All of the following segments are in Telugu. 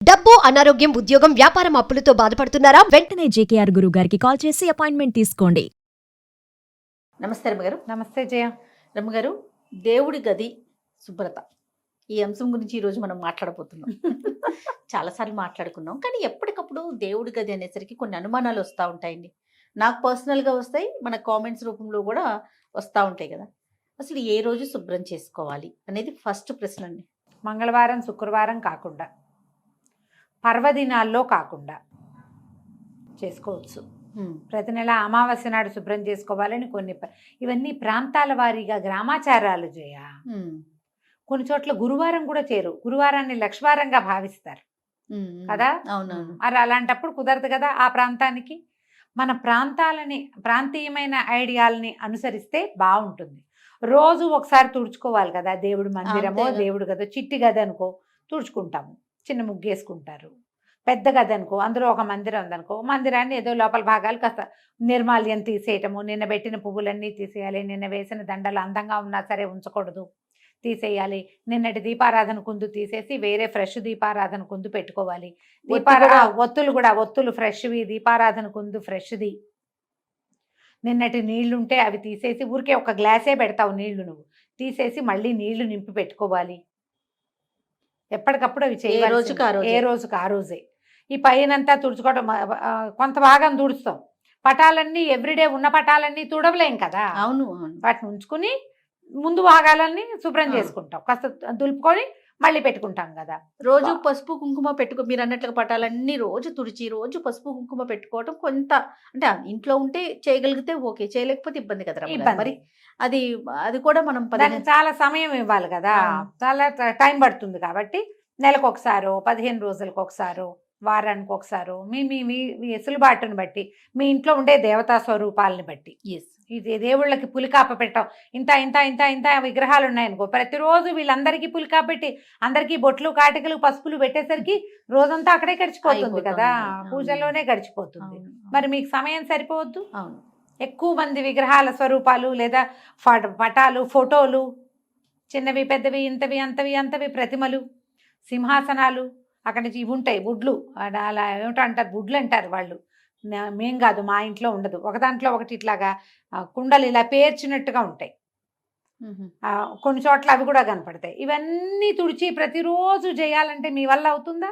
డబ్బు, అనారోగ్యం, ఉద్యోగం, వ్యాపారం అప్పులతో బాధపడుతున్నారా? వెంటనే జేకేఆర్ గురువు గారికి కాల్ చేసి అపాయింట్మెంట్ తీసుకోండి. నమస్తే రమ్మగారు. నమస్తే జయ. రమ్మగారు, దేవుడి గది శుభ్రత ఈ అంశం గురించి ఈరోజు మనం మాట్లాడబోతున్నాం. చాలాసార్లు మాట్లాడుకున్నాం, కానీ ఎప్పటికప్పుడు దేవుడి గది అనేసరికి కొన్ని అనుమానాలు వస్తూ ఉంటాయండి. నాకు పర్సనల్గా వస్తాయి, మన కామెంట్స్ రూపంలో కూడా వస్తూ ఉంటాయి కదా. అసలు ఏ రోజు శుభ్రం చేసుకోవాలి అనేది ఫస్ట్ ప్రశ్న అండి. మంగళవారం, శుక్రవారం కాకుండా, పర్వదినాల్లో కాకుండా చేసుకోవచ్చు. ప్రతి నెల అమావాస్య నాడు శుభ్రం చేసుకోవాలని కొన్ని ఇవన్నీ ప్రాంతాల వారీగా గ్రామాచారాలు జయ. కొన్ని చోట్ల గురువారం కూడా చేరు, గురువారాన్ని లక్ష్వారంగా భావిస్తారు కదా. అవునవును. మరి అలాంటప్పుడు కుదరదు కదా. ఆ ప్రాంతానికి మన ప్రాంతీయమైన ఐడియాలని అనుసరిస్తే బాగుంటుంది. రోజు ఒకసారి తుడుచుకోవాలి కదా. దేవుడు మందిరమో దేవుడు గదో, చిట్టి గది అనుకో తుడుచుకుంటాము, చిన్న ముగ్గేసుకుంటారు. పెద్ద గది అనుకో, అందులో ఒక మందిరం ఉందనుకో, మందిరాన్ని ఏదో లోపల భాగాలు కాస్త నిర్మాల్యం తీసేయటము, నిన్న పెట్టిన పువ్వులన్నీ తీసేయాలి, నిన్న వేసిన దండలు అందంగా ఉన్నా సరే ఉంచకూడదు, తీసేయాలి. నిన్నటి దీపారాధన కుందు తీసేసి వేరే ఫ్రెష్ దీపారాధన కుందు పెట్టుకోవాలి. ఒత్తులు ఫ్రెష్వి, దీపారాధన కుందు ఫ్రెష్ది. నిన్నటి నీళ్లుంటే అవి తీసేసి, ఊరికే ఒక గ్లాసే పెడతావు నీళ్లు, నువ్వు తీసేసి మళ్ళీ నీళ్లు నింపి పెట్టుకోవాలి. ఎప్పటికప్పుడు అవి చేయాలి, ఏ రోజుకి ఆ రోజే. ఈ పైనంతా తుడుచుకోవడం, కొంత భాగం తుడుస్తాం. పటాలన్నీ ఎవ్రీడే ఉన్న పటాలన్నీ తుడవలేం కదా. అవును. వాటిని ఉంచుకుని ముందు భాగాలన్నీ శుభ్రం చేసుకుంటాం, కాస్త దులుపుకొని మళ్ళీ పెట్టుకుంటాం కదా. రోజు పసుపు కుంకుమ మీరు అన్నట్లుగా పటాలన్నీ రోజు తుడిచి రోజు పసుపు కుంకుమ పెట్టుకోవడం కొంత, అంటే ఇంట్లో ఉంటే చేయగలిగితే ఓకే, చేయలేకపోతే ఇబ్బంది కదా. మరి అది కూడా మనం చాలా సమయం ఇవ్వాలి కదా, చాలా టైం పడుతుంది. కాబట్టి నెలకు ఒకసారో, 15 రోజులకు ఒకసారో, వారానికి ఒకసారో, మీ వెసులుబాటుని బట్టి, మీ ఇంట్లో ఉండే దేవతా స్వరూపాలని బట్టి. ఇది దేవుళ్ళకి పులికాప పెట్టాం, ఇంత ఇంత ఇంత ఇంత విగ్రహాలు ఉన్నాయనుకో, ప్రతిరోజు వీళ్ళందరికీ పులికాప పెట్టి అందరికీ బొట్లు, కాటికలు, పసుపులు పెట్టేసరికి రోజంతా అక్కడే గడిచిపోతుంది కదా, పూజలోనే గడిచిపోతుంది. మరి మీకు సమయం సరిపోవద్దు. ఎక్కువ మంది విగ్రహాల స్వరూపాలు లేదా పటాలు, ఫోటోలు, చిన్నవి పెద్దవి, ఇంతవి అంతవి అంతవి ప్రతిమలు, సింహాసనాలు, అక్కడి నుంచి ఇవి ఉంటాయి బుడ్లు, అలా ఏమిటో అంటారు, బుడ్లు అంటారు వాళ్ళు. మేం కాదు, మా ఇంట్లో ఉండదు. ఒక దాంట్లో ఒకటి ఇట్లాగా కుండలు ఇలా పేర్చినట్టుగా ఉంటాయి, కొన్ని చోట్ల అవి కూడా కనపడతాయి. ఇవన్నీ తుడిచి ప్రతిరోజు చేయాలంటే మీ వల్ల అవుతుందా?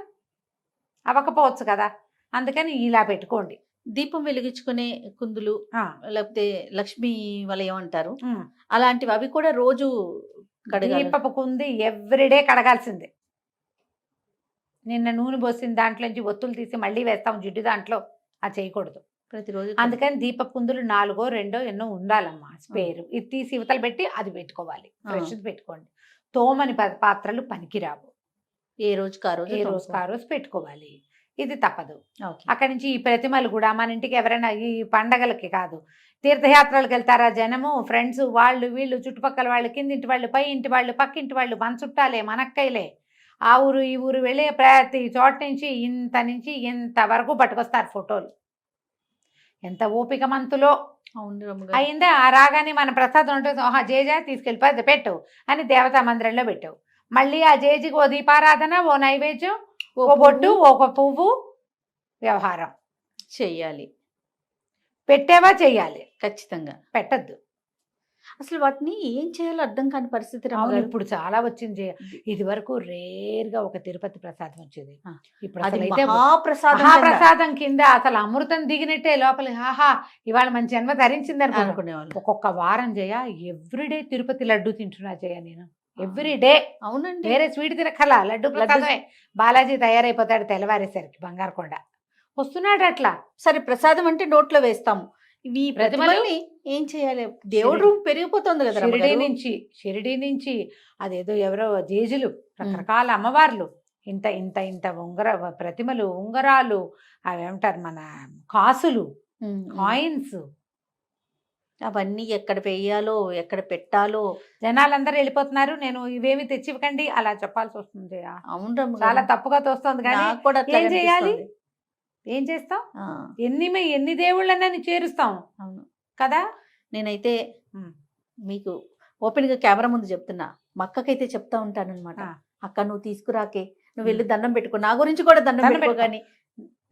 అవ్వకపోవచ్చు కదా. అందుకని ఇలా పెట్టుకోండి. దీపం వెలిగించుకునే కుందులు, లేకపోతే లక్ష్మీ వలయం అంటారు, అలాంటివి అవి కూడా రోజు దీపపు కుంది ఎవ్రీడే కడగాల్సిందే. నిన్న నూనె పోసిన దాంట్లోంచి ఒత్తులు తీసి మళ్ళీ వేస్తాం జిడ్డు దాంట్లో, అది చేయకూడదు ప్రతిరోజు. అందుకని దీపపు కుందులు 4 2 ఎన్నో ఉండాలమ్మా, స్పేరు. ఇది తీసి ఇవతలు పెట్టి అది పెట్టుకోవాలి, ఫ్రెష్ పెట్టుకోండి. తోమని పాత్రలు పనికిరావు, ఏ రోజుకి ఆ రోజు పెట్టుకోవాలి. ఇది తప్పదు. అక్కడి నుంచి ఈ ప్రతిమలు కూడా మన ఇంటికి ఎవరైనా ఈ పండగలకి కాదు, తీర్థయాత్రలకు వెళ్తారా జనము, ఫ్రెండ్స్, వాళ్ళు వీళ్ళు, చుట్టుపక్కల వాళ్ళు, కిందింటి వాళ్ళు, పై ఇంటి వాళ్ళు, పక్కింటి వాళ్ళు, మన చుట్టాలే, మనక్కైలే, ఆ ఊరు ఈ ఊరు వెళ్ళే ప్రతి చోట నుంచి ఇంత వరకు పట్టుకొస్తారు ఫోటోలు. ఎంత ఓపిక మంతులో అయిందే. ఆ రాగానే మన ప్రసాదం ఉంటుంది, జేజా తీసుకెళ్ళిపోయి పెట్టు అని దేవతా మందిరంలో పెట్టావు. మళ్ళీ ఆ జేజికి ఓ దీపారాధన, ఓ నైవేద్యం, ఓ బొట్టు, ఒక పువ్వు, వ్యవహారం చెయ్యాలి. పెట్టేవా చెయ్యాలి, ఖచ్చితంగా పెట్టద్దు. అసలు వాటిని ఏం చేయాలో అర్థం కాని పరిస్థితి. అవును, ఇప్పుడు చాలా వచ్చింది. ఇది వరకు రేర్గా ఒక తిరుపతి ప్రసాదం వచ్చేది, ఇప్పుడు ప్రసాదం కింద అసలు అమృతం దిగినట్టే లోపల. ఆహా, ఇవాళ మన జన్మ ధరించిందని అనుకునేవాళ్ళు. ఒక్కొక్క వారం జయ ఎవ్రీడే తిరుపతి లడ్డు తింటున్నా జయ నేను, ఎవ్రీడే. అవునండి, వేరే స్వీట్ తినక్కల, లడ్డు ప్రసాదమే. బాలాజీ తయారైపోతాడు తెల్లవారేసరికి, బంగారకొండ వస్తున్నాడు అట్లా. సరే, ప్రసాదం అంటే నోట్లో వేస్తాము, ఇవి ప్రతిమల్ని ఏం చేయాలి? దేవుడు రూమ్ పెరిగిపోతుంది కదా. షిరిడి నుంచి అదేదో ఎవరో జేజులు, రకరకాల అమ్మవార్లు, ఇంత ఇంత ఇంత ప్రతిమలు, ఉంగరాలు, అవి ఏమంటారు మన కాసులు, కాయిన్స్, అవన్నీ ఎక్కడ వేయాలో, ఎక్కడ పెట్టాలో జనాలందరూ వెళ్ళిపోతున్నారు. నేను ఇవేమి తెచ్చివ్వకండి అలా చెప్పాల్సి వస్తుంది. అవును, చాలా తప్పుగా తోస్తుంది. కానీ ఏం చేయాలి, ఏం చేస్తాం? ఎన్ని దేవుళ్ళని చేరుస్తాం. అవును కదా. నేనైతే మీకు ఓపెన్ గా కెమెరా ముందు చెప్తున్నా, మా అక్కకైతే చెప్తా ఉంటాను అనమాట, అక్క నువ్వు తీసుకురాకే, నువ్వు వెళ్ళి దండం పెట్టుకో, నా గురించి కూడా దండం దండం పెట్టుకో. పెట్టుకో. కానీ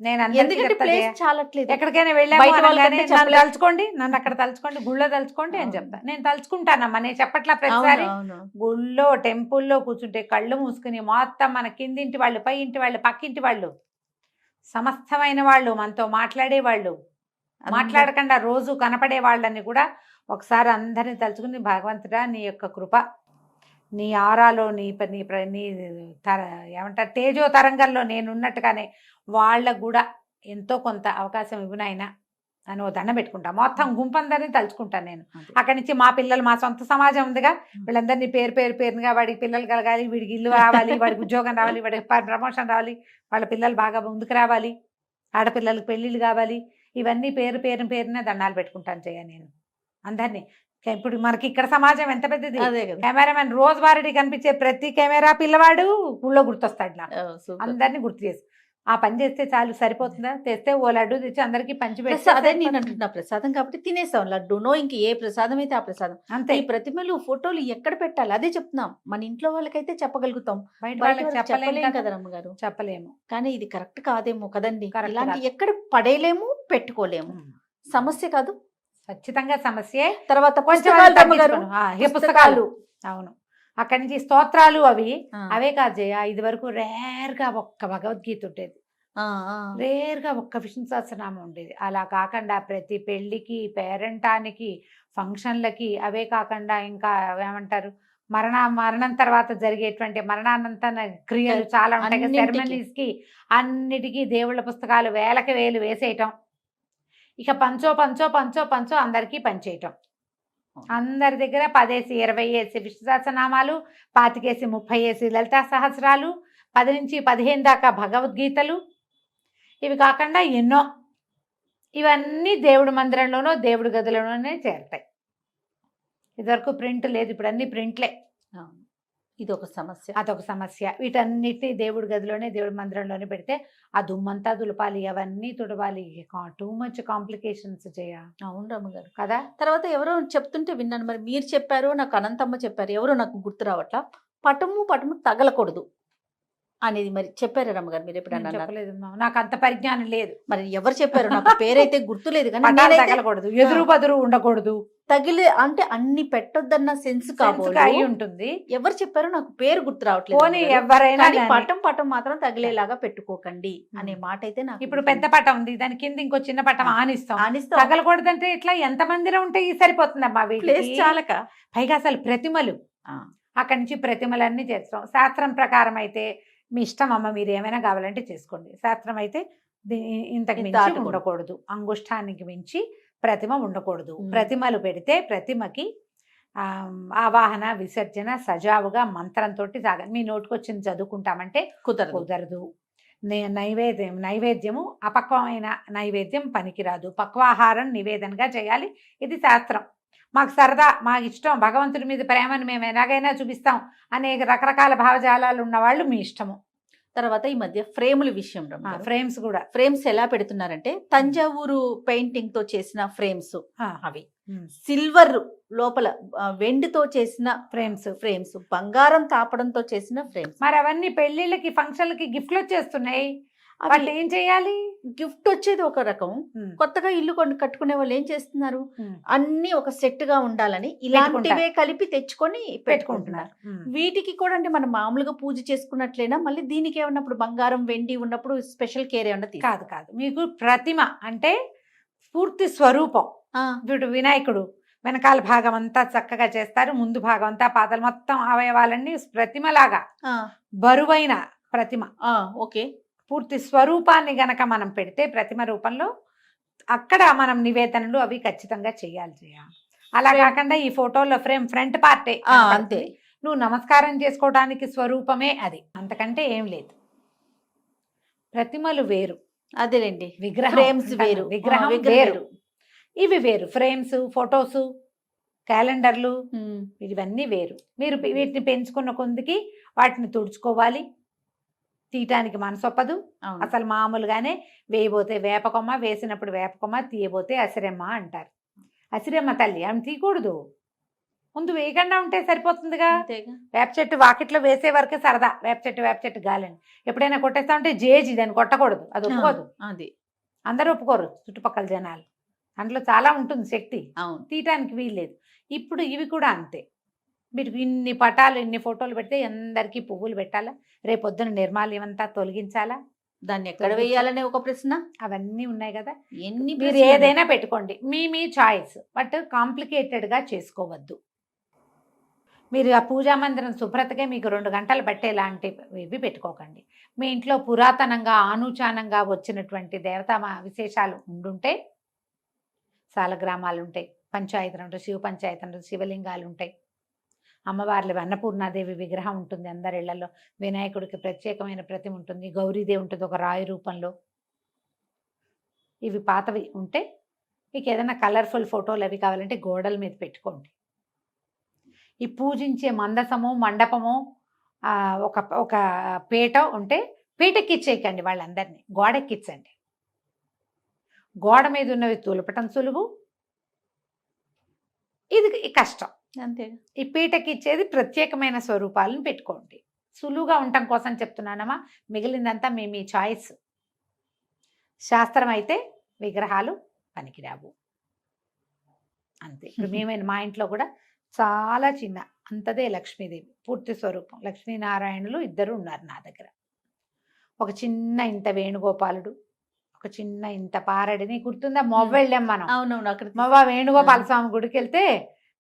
నేను అందరికీ ఎందుకంటే చెప్తా ప్లేస్ జయ. చాలట్లేదు. ఎక్కడికైనా వెళ్ళాము బయట వాళ్ళకంటే అనగానే నన్ను చెప్పలేం. తలుచుకోండి, నన్ను అక్కడ తలుచుకోండి, గుళ్ళో తలుచుకోండి అని అవును. చెప్తా. నేను తలుచుకుంటానమ్మా, నేను చెప్పట్లా అవును, ప్రతిసారి. అవును. గుళ్ళో టెంపుల్లో కూర్చుంటే కళ్ళు మూసుకుని మొత్తం మన కిందింటి వాళ్ళు, పై ఇంటి వాళ్ళు, పక్కింటి వాళ్ళు, సమస్తమైన వాళ్ళు, మనతో మాట్లాడే వాళ్ళు, మాట్లాడకుండా రోజు కనపడే వాళ్ళని కూడా ఒకసారి అందరిని తలుచుకుని, భగవంతుడా నీ యొక్క కృప, నీ ఆరాలో, నీ ఏమంటారు తేజో తరంగంలో నేను ఉన్నట్టుగానే వాళ్ళకు కూడా ఎంతో కొంత అవకాశం ఇవ్వనైనా అని ఓ దండం పెట్టుకుంటా. మొత్తం గుంపందరినీ తలుచుకుంటాను నేను. అదే. అక్కడి నుంచి మా పిల్లలు, మా సొంత సమాజం ఉందిగా, వీళ్ళందరినీ పేరుగా వాడికి పిల్లలు కలగాలి, వీడికి ఇల్లు రావాలి, వాడికి ఉద్యోగం రావాలి, వాడికి ప్రమోషన్ రావాలి, వాళ్ళ పిల్లలు బాగా ముందుకు రావాలి, ఆడపిల్లలకు పెళ్ళిళ్ళు కావాలి, ఇవన్నీ పేరునే దండాలు పెట్టుకుంటాను జయ నేను అందరినీ. ఇప్పుడు మనకి ఇక్కడ సమాజం ఎంత పెద్దది. అదే కదా. కెమెరామెన్ రోజువారీ కనిపించే ప్రతి కెమెరా పిల్లవాడు ఊళ్ళో గుర్తొస్తాడు నాకు. సూపర్. అందరినీ గుర్తు చేసి ఆ పని చేస్తే చాలు, సరిపోతుందా? తెస్తే ఓ లడ్డు తెచ్చి అందరికి పంచి అదే నేను పెట్టి అంటున్నా, ప్రసాదం కాబట్టి తినేస్తాం. లడ్డూనో ఇంక ఏ ప్రసాదం అయితే ఆ ప్రసాదం. అంతే. ఈ ప్రతిమలు ఫోటోలు ఎక్కడ పెట్టాలి అదే చెప్తున్నాం. మన ఇంట్లో వాళ్ళకైతే చెప్పగలుగుతాం, బయట బయట వాళ్ళకి వాళ్ళకి చెప్పలేం చెప్పలేం కదా, కదా రమ్మగారు. చెప్పలేము. కానీ ఇది కరెక్ట్ కాదేమో కదండి. Correct ఇలాంటి కాదు. ఎక్కడ పడేయలేము, పెట్టుకోలేము. సమస్య కాదు. ఖచ్చితంగా సమస్యే. తర్వాత కొంచెం పుస్తకాలు రమ్మగారు. తగ్గించుకోను. ఈ పుస్తకాలు, అవును, అక్కడి నుంచి స్తోత్రాలు అవి ఆ, అవే కాదు జయ. ఇది వరకు రేర్ గా ఒక్క భగవద్గీత ఉండేది, ఆ, ఆ. రేర్ గా ఒక్క విష్ణు సహస్రనామం ఉండేది. అలా కాకుండా ప్రతి పెళ్లికి, పేరెంటానికి, ఫంక్షన్లకి, అవే కాకుండా ఇంకా ఏమంటారు మరణం తర్వాత జరిగేటువంటి మరణానంతర క్రియలు చాలా ఉంటాయి కదా, అన్నింటికి. సెరమనీస్ కి, అన్నిటికీ దేవుళ్ళ పుస్తకాలు వేలకి వేలు వేసేయటం. ఇక పంచో అందరికీ పంచేయటం. అందరి దగ్గర 10 20 విష్ణు సహస్రనామాలు, 25 30 లలితా సహస్రాలు, 10 నుంచి 15 దాకా భగవద్గీతలు, ఇవి కాకుండా ఎన్నో. ఇవన్నీ దేవుడి మందిరంలోనో దేవుడి గదిలోనే చేరతాయి. ఇదివరకు ప్రింట్ లేదు, ఇప్పుడు అన్ని ప్రింట్లే. అవును. ఇది ఒక సమస్య. అదొక సమస్య. వీటన్నిటిని దేవుడి గదిలోనే, దేవుడి మందిరంలోనే పెడితే ఆ దుమ్మంతా దులపాలి, అవన్నీ తుడవాలి, టూ మచ్ కాంప్లికేషన్స్ చేయ. అవును రమ్మగారు. కదా. తర్వాత ఎవరో చెప్తుంటే విన్నాను, మరి మీరు చెప్పారు, నాకు అనంతమ్మ చెప్పారు, ఎవరో నాకు గుర్తు రావట్లా, పటము తగలకూడదు అనేది మరి చెప్పారు రమ్మగారు. మీరు ఎప్పుడన్నా నేను అన్నారు? చెప్పలేదు, నాకు అంత పరిజ్ఞానం లేదు. మరి ఎవరు చెప్పారు? నాకు పేరైతే గుర్తులేదు కానీ పటాలు నేనైతే తగలకూడదు, ఎదురు బదురు ఉండకూడదు, తగిలే అంటే అన్ని పెట్టొద్దన్న సెన్స్ సెన్స్గా కాబోలు అయి ఉంటుంది. ఎవరు చెప్పారో నాకు పేరు గుర్తు రావట్లేదు పోనీ రమ్మగారు. ఎవరైనా కానీ గానీ. పటం మాత్రం తగిలేలాగా పెట్టుకోకండి అనే మాట అయితే నాకు ఇప్పుడు పెద్ద పటం ఉంది, దాని కింద ఇంకో చిన్న పటం ఆనిస్తాం. ఆనిస్తాం. తగలకూడదంటే ఇట్లా ఎంత మందిలో ఉంటే ఈ సరిపోతుందమ్మా ప్లేస్ వీటికి. చాలక. పైగా అసలు ప్రతిమలు, ఆ, అక్కడి నుంచి ప్రతిమలన్నీ చేస్తాం. శాస్త్రం ప్రకారం అయితే మీ ఇష్టం అమ్మ, మీరు ఏమైనా కావాలంటే చేసుకోండి. శాస్త్రం అయితే ఇంతకు ఇంత మించి ఆటకూడదు. ఉండకూడదు, అంగుష్టానికి మించి ప్రతిమ ఉండకూడదు. ఉమ్. ప్రతిమలు పెడితే ప్రతిమకి ఆవాహన, విసర్జన సజావుగా మంత్రంతో సాగాలి. మీ నోటికొచ్చింది చదువుకుంటామంటే కుదరదు. కుదరదు. నైవేద్యము అపక్వమైన నైవేద్యం పనికిరాదు. పక్వాహారం నివేదనగా చేయాలి. ఇది శాస్త్రం. మాకు సరదా, మాకు ఇష్టం, భగవంతుడి మీద ప్రేమను మేము ఎలాగైనా చూపిస్తాం అనేక రకరకాల భావజాలాలు ఉన్న వాళ్ళు మీ ఇష్టము. తర్వాత ఈ మధ్య ఫ్రేముల విషయం ఫ్రేమ్స్ కూడా ఫ్రేమ్స్ ఎలా పెడుతున్నారంటే తంజావూరు పెయింటింగ్ తో చేసిన ఫ్రేమ్స్, అవి సిల్వర్ లోపల వెండితో చేసిన ఫ్రేమ్స్, బంగారం తాపడంతో చేసిన ఫ్రేమ్స్. మరి అవన్నీ పెళ్లిళ్ళకి, ఫంక్షన్లకి గిఫ్ట్లు వచ్చేస్తున్నాయి. వాళ్ళు ఏం చేయాలి? గిఫ్ట్ వచ్చేది ఒక రకం, కొత్తగా ఇల్లు కట్టుకునే వాళ్ళు ఏం చేస్తున్నారు, అన్ని ఒక సెట్ గా ఉండాలని ఇలాంటివే కలిపి తెచ్చుకొని పెట్టుకుంటున్నారు. వీటికి కూడా అంటే మనం మామూలుగా పూజ చేసుకున్నట్లయినా మళ్ళీ దీనికి ఏమన్నప్పుడు బంగారం వెండి ఉన్నప్పుడు స్పెషల్ కేర్ ఏమన్నా కాదు కాదు. మీకు ప్రతిమ అంటే పూర్తి స్వరూపం. వీడు వినాయకుడు వెనకాల భాగం అంతా చక్కగా చేస్తారు, ముందు భాగం అంతా పాదాలు మొత్తం అవయవాలన్నీ ప్రతిమలాగా బరువైన ప్రతిమ. ఓకే. పూర్తి స్వరూపాన్ని గనక మనం పెడితే ప్రతిమ రూపంలో అక్కడ మనం నివేదనలు అవి ఖచ్చితంగా చేయాలి. అలా కాకుండా ఈ ఫోటోలో ఫ్రంట్ పార్టే అంతే, నువ్వు నమస్కారం చేసుకోవడానికి స్వరూపమే అది, అంతకంటే ఏం లేదు. ప్రతిమలు వేరు, అదేలేండి, ఫ్రేమ్స్ వేరు, విగ్రహం వేరు, ఇవి వేరు. ఫ్రేమ్స్, ఫొటోస్, క్యాలెండర్లు ఇవన్నీ వేరు. మీరు వీటిని పెంచుకున్న కొందికి వాటిని తుడుచుకోవాలి, తీయటానికి మనసొప్పదు. అసలు మామూలుగానే వేయబోతే వేపకొమ్మ, వేసినప్పుడు వేపకొమ్మ, తీయబోతే అసిరెమ్మ అంటారు. అసిరెమ్మ తల్లి ఆమె తీయకూడదు. ముందు వేయకుండా ఉంటే సరిపోతుందిగా. అంతేగా. వేప చెట్టు వాకిట్లో వేసే వరకే సరదా, వేప చెట్టు గాలని. ఎప్పుడైనా కొట్టేస్తా ఉంటే జేజి, దాన్ని కొట్టకూడదు, అది ఒప్పుకోదు. అది అందరూ ఒప్పుకోరు చుట్టుపక్కల జనాలు. అందులో చాలా ఉంటుంది శక్తి, అవును. తీయటానికి వీల్లేదు. ఇప్పుడు ఇవి కూడా అంతే. మీరు ఇన్ని పటాలు ఇన్ని ఫోటోలు పెడితే అందరికీ పువ్వులు పెట్టాలా, రేపొద్దున నిర్మాల్యం అంతా తొలగించాలా, దాన్ని ఎక్కడ వేయాలనే ఒక ప్రశ్న. అవన్నీ ఉన్నాయి కదా. ఎన్ని మీరు ప్రశ్నలు. ఏదైనా పెట్టుకోండి, మీ చాయిస్, బట్ కాంప్లికేటెడ్గా చేసుకోవద్దు. మీరు ఆ పూజా మందిరం శుభ్రతకే మీకు 2 గంటలు పట్టేలాంటివి పెట్టుకోకండి. మీ ఇంట్లో పురాతనంగా ఆనూచానంగా వచ్చినటువంటి దేవతా విశేషాలు ఉండుంటే, సాలగ్రామాలు ఉంటాయి, పంచాయతీలు ఉంటాయి, శివ పంచాయతీ ఉంటుంది, శివలింగాలు ఉంటాయి, అమ్మవార్లు అన్నపూర్ణాదేవి విగ్రహం ఉంటుంది అందరి ఇళ్లలో, వినాయకుడికి ప్రత్యేకమైన ప్రతిమ ఉంటుంది, గౌరీదేవి ఉంటుంది ఒక రాయి రూపంలో. ఇవి పాతవి ఉంటే మీకు ఏదైనా కలర్ఫుల్ ఫోటోలు అవి కావాలంటే గోడల మీద పెట్టుకోండి. ఈ పూజించే మందసము మండపము ఒక ఒక పీట ఉంటే పీటెక్కిచ్చేయకండి వాళ్ళందరినీ, గోడెక్కించండి. గోడ మీద ఉన్నవి తులపటం సులువు, ఇది కష్టం. అంతే. ఈ పీటకిచ్చేది ప్రత్యేకమైన స్వరూపాలను పెట్టుకోండి. సులువుగా ఉండటం కోసం చెప్తున్నానమ్మా, మిగిలిందంతా మీ చాయిస్. శాస్త్రం అయితే విగ్రహాలు పనికిరావు అంతే. ఇప్పుడు మేమైనా మా ఇంట్లో కూడా చాలా చిన్న అంతదే లక్ష్మీదేవి పూర్తి స్వరూపం, లక్ష్మీనారాయణులు ఇద్దరు ఉన్నారు నా దగ్గర. ఒక చిన్న ఇంత వేణుగోపాలుడు, ఒక చిన్న ఇంత పారడిని, గుర్తుందా మొవ్వ వెళ్ళాం మనం, అవునవును. అక్కడ మొవ్వ వేణుగోపాల స్వామి గుడికి వెళ్తే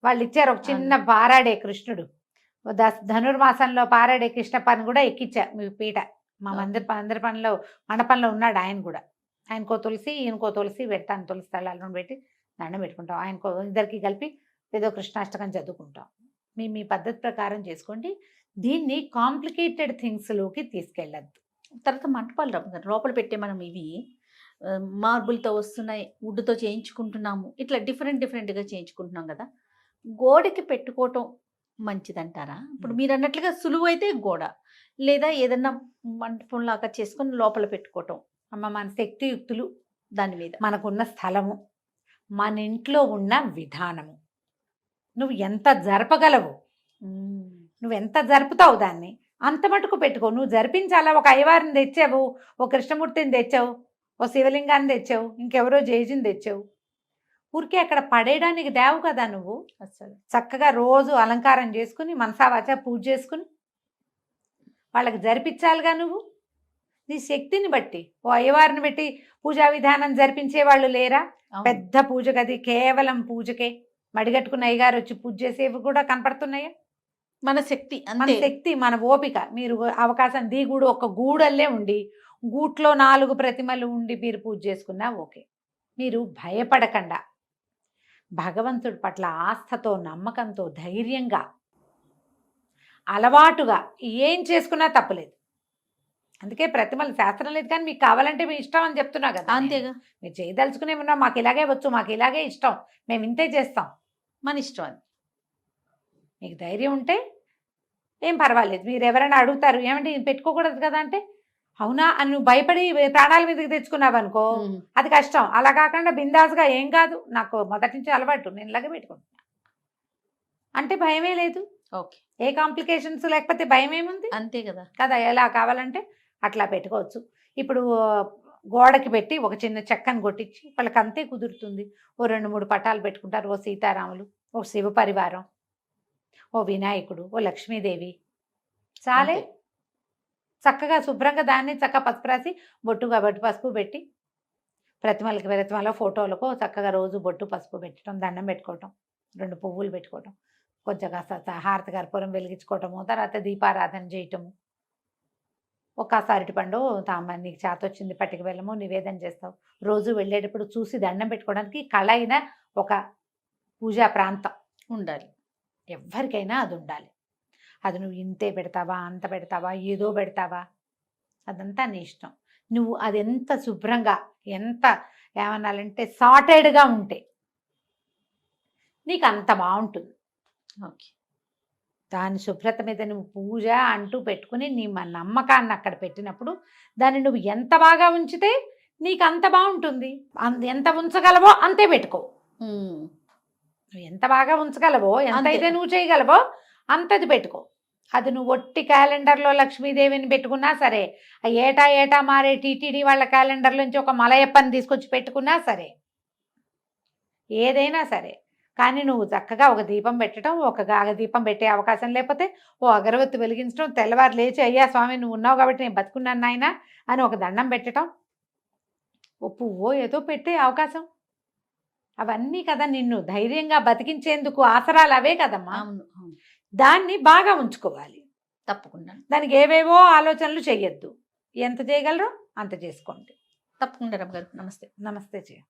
వాళ్ళు ఇచ్చారు ఒక చిన్న పారాడే కృష్ణుడు. ధనుర్మాసంలో పారాడే కృష్ణ పని కూడా ఎక్కించారు మీ పీట. మా అందరి పనిలో మండపంలో ఉన్నాడు ఆయన కూడా. ఆయనకో తులసి ఈయనకో తులసి పెడతాను, తులసి తలాలను పెట్టి దండం పెట్టుకుంటాం. ఆయనకో ఇద్దరికి కలిపి ఏదో కృష్ణాష్టకం చదువుకుంటాం. మీ పద్ధతి ప్రకారం చేసుకోండి. దీన్ని కాంప్లికేటెడ్ థింగ్స్లోకి తీసుకెళ్ళద్దు. తర్వాత మంటపాలు లోపల పెట్టే మనం ఇవి మార్బుల్తో వస్తున్నాయి, వుడ్తో చేయించుకుంటున్నాము, ఇట్లా డిఫరెంట్గా చేయించుకుంటున్నాం కదా. గోడకి పెట్టుకోవటం మంచిదంటారా? ఇప్పుడు మీరు అన్నట్లుగా సులువు అయితే గోడ, లేదా ఏదన్నా మంటపంలాగా చేసుకొని లోపల పెట్టుకోవటం. అమ్మ, మన శక్తియుక్తులు, దాని మీద మనకున్న స్థలము, మన ఇంట్లో ఉన్న విధానము, నువ్వు ఎంత జరపగలవు, నువ్వు ఎంత జరుపుతావు దాన్ని అంత మటుకు పెట్టుకో. నువ్వు జరిపించాలా, ఒక అయ్యవారిని తెచ్చావు, ఓ కృష్ణమూర్తిని తెచ్చావు, ఓ శివలింగాన్ని తెచ్చావు, ఇంకెవరో జేజిని తెచ్చావు, ఊరికే అక్కడ పడేయడానికి దేవు కదా నువ్వు. అసలు చక్కగా రోజు అలంకారం చేసుకుని మనసావాచ పూజ చేసుకుని వాళ్ళకి జరిపించాలిగా నువ్వు. నీ శక్తిని బట్టి ఓ అయ్యవారిని బట్టి పూజా విధానం జరిపించే వాళ్ళు లేరా? పెద్ద పూజ గది కేవలం పూజకే మడిగట్టుకున్న అయ్యగారు వచ్చి పూజ చేసేవి కూడా కనపడుతున్నాయా? మన శక్తి, మన శక్తి, మన ఓపిక. మీరు అవకాశం గూడు ఒక గూడల్లే ఉండి గూట్లో 4 ప్రతిమలు ఉండి మీరు పూజ చేసుకున్నా ఓకే. మీరు భయపడకుండా భగవంతుడి పట్ల ఆస్థతో నమ్మకంతో ధైర్యంగా అలవాటుగా ఏం చేసుకున్నా తప్పలేదు. అందుకే ప్రతిమలు శాస్త్రం లేదు, కానీ మీకు కావాలంటే మీ ఇష్టం అని చెప్తున్నా కదా. అంతేగా. మీరు చేయదలుచుకునే ఉన్నా, మాకు ఇలాగే వచ్చు, మాకు ఇలాగే ఇష్టం, మేము ఇంతే చేస్తాం, మన ఇష్టం అది. మీకు ధైర్యం ఉంటే ఏం పర్వాలేదు. మీరు ఎవరైనా అడుగుతారు ఏమంటే పెట్టుకోకూడదు కదా అంటే, అవునా అని నువ్వు భయపడి ప్రాణాల మీదకి తెచ్చుకున్నావు అనుకో, అది కష్టం. అలా కాకుండా బిందాస్గా ఏం కాదు, నాకు మొదటి నుంచి అలవాటు, నేను ఇలాగే పెట్టుకుంటున్నా అంటే భయమే లేదు. ఓకే. ఏ కాంప్లికేషన్స్ లేకపోతే భయం ఏముంది? అంతే కదా. కదా, ఎలా కావాలంటే అట్లా పెట్టుకోవచ్చు. ఇప్పుడు గోడకి పెట్టి ఒక చిన్న చెక్కను కొట్టించి వాళ్ళకి అంతే కుదురుతుంది. ఓ 2-3 పటాలు పెట్టుకుంటారు, ఓ సీతారాములు, ఓ శివ పరివారం, ఓ వినాయకుడు, ఓ లక్ష్మీదేవి, చాలే. చక్కగా శుభ్రంగా దాన్ని చక్కగా పసుపు రాసి బొట్టు పసుపు పెట్టి ప్రతిమలో ఫోటోలకు చక్కగా రోజు బొట్టు పసుపు పెట్టడం, దండం పెట్టుకోవటం, 2 పువ్వులు పెట్టుకోవటం, కొంచెం కాస్త హారతి కర్పూరం వెలిగించుకోవటము, తర్వాత దీపారాధన చేయటము, ఒక అరటిపండు నీకు చేత వచ్చింది పట్టుకు వెళ్ళము నివేదన చేస్తావు. రోజు వెళ్ళేటప్పుడు చూసి దండం పెట్టుకోవడానికి కళైన ఒక పూజా ప్రాంతం ఉండాలి. ఎవరికైనా అది ఉండాలి. అది నువ్వు ఇంతే పెడతావా, అంత పెడతావా, ఏదో పెడతావా, అదంతా నీ ఇష్టం. నువ్వు అది ఎంత శుభ్రంగా, ఎంత ఏమన్నాలంటే సార్టెడ్గా ఉంటే నీకు అంత బాగుంటుంది. ఓకే. దాని శుభ్రత మీద నువ్వు పూజ అంటూ పెట్టుకుని నీ నమ్మకాన్ని అక్కడ పెట్టినప్పుడు దాన్ని నువ్వు ఎంత బాగా ఉంచితే నీకు అంత బాగుంటుంది. ఎంత ఉంచగలవో అంతే పెట్టుకో. నువ్వు ఎంత బాగా ఉంచగలవో, ఎంత అంతే. అయితే నువ్వు చేయగలవో అంతది పెట్టుకో. అది నువ్వు ఒట్టి క్యాలెండర్లో లక్ష్మీదేవిని పెట్టుకున్నా సరే, ఆ ఏటా ఏటా మారే టీటీడీ వాళ్ళ క్యాలెండర్లోంచి ఒక మలయప్పని తీసుకొచ్చి పెట్టుకున్నా సరే, ఏదైనా సరే. కానీ నువ్వు చక్కగా ఒక దీపం పెట్టడం, ఒక గాగ దీపం పెట్టే అవకాశం లేకపోతే ఓ అగరవత్తి వెలిగించడం, తెల్లవారు లేచి అయ్యా స్వామి నువ్వు ఉన్నావు కాబట్టి నేను బతుకున్నాను నాయన అని ఒక దండం పెట్టడం, ఓ పువ్వో ఏదో పెట్టే అవకాశం. అవన్నీ కదా నిన్ను ధైర్యంగా బతికించేందుకు ఆసరాలు అవే కదమ్మా. అవును అవును. దాన్ని బాగా ఉంచుకోవాలి. తప్పకుండా దానికి ఏవేవో ఆలోచనలు చెయ్యొద్దు. ఎంత చేయగలరో అంత చేసుకోండి. తప్పకుండా రమ్మగారు. నమస్తే. నమస్తే జయ.